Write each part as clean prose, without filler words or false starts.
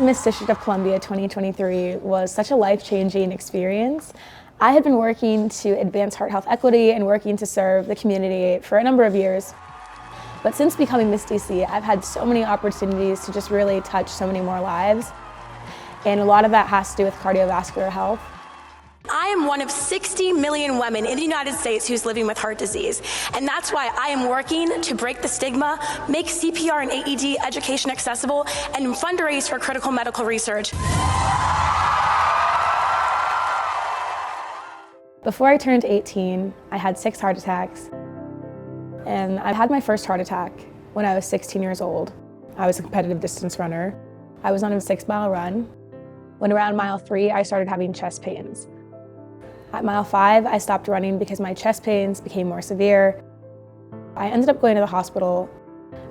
Miss District of Columbia 2023 was such a life-changing experience. I had been working to advance heart health equity and working to serve the community for a number of years. But since becoming Miss DC, I've had so many opportunities to just really touch so many more lives. And a lot of that has to do with cardiovascular health. I am one of 60 million women in the United States who's living with heart disease. And that's why I am working to break the stigma, make CPR and AED education accessible, and fundraise for critical medical research. Before I turned 18, I had 6 heart attacks. And I had my first heart attack when I was 16 years old. I was a competitive distance runner. I was on a 6-mile run. When around mile 3, I started having chest pains. At mile 5, I stopped running because my chest pains became more severe. I ended up going to the hospital.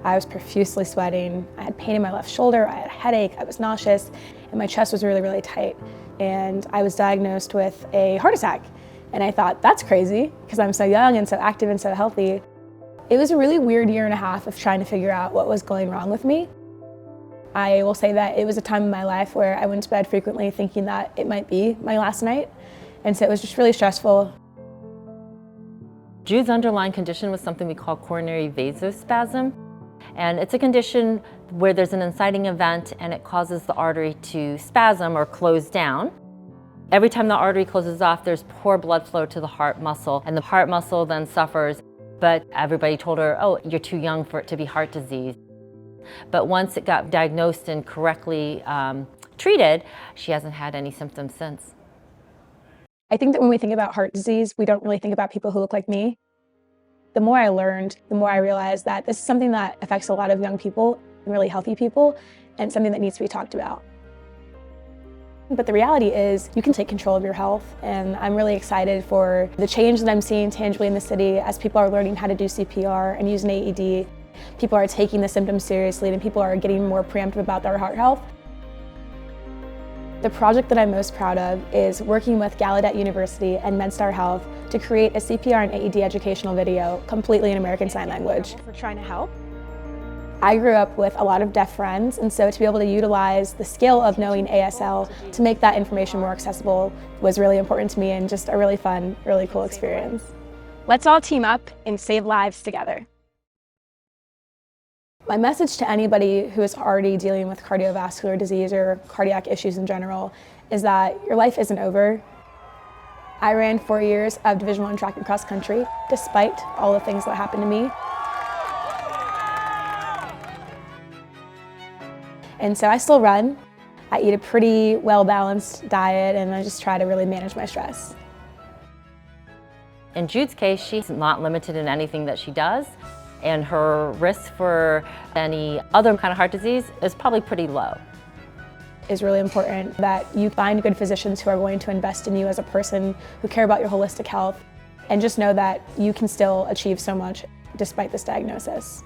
I was profusely sweating. I had pain in my left shoulder, I had a headache, I was nauseous, and my chest was really, really tight. And I was diagnosed with a heart attack. And I thought, that's crazy, because I'm so young and so active and so healthy. It was a really weird year and a half of trying to figure out what was going wrong with me. I will say that it was a time in my life where I went to bed frequently thinking that it might be my last night. And so it was just really stressful. Jude's underlying condition was something we call coronary vasospasm. And it's a condition where there's an inciting event and it causes the artery to spasm or close down. Every time the artery closes off, there's poor blood flow to the heart muscle, and the heart muscle then suffers. But everybody told her, oh, you're too young for it to be heart disease. But once it got diagnosed and correctly treated, she hasn't had any symptoms since. I think that when we think about heart disease, we don't really think about people who look like me. The more I learned, the more I realized that this is something that affects a lot of young people and really healthy people, and something that needs to be talked about. But the reality is you can take control of your health, and I'm really excited for the change that I'm seeing tangibly in the city as people are learning how to do CPR and use an AED. People are taking the symptoms seriously, and people are getting more preemptive about their heart health. The project that I'm most proud of is working with Gallaudet University and MedStar Health to create a CPR and AED educational video completely in American Sign Language. For trying to help. I grew up with a lot of deaf friends, and so to be able to utilize the skill of knowing ASL to make that information more accessible was really important to me, and just a really fun, really cool experience. Let's all team up and save lives together. My message to anybody who is already dealing with cardiovascular disease or cardiac issues in general is that your life isn't over. I ran 4 years of Division I track and cross country, despite all the things that happened to me. And so I still run. I eat a pretty well-balanced diet, and I just try to really manage my stress. In Jude's case, she's not limited in anything that she does, and her risk for any other kind of heart disease is probably pretty low. It's really important that you find good physicians who are going to invest in you as a person, who care about your holistic health, and just know that you can still achieve so much despite this diagnosis.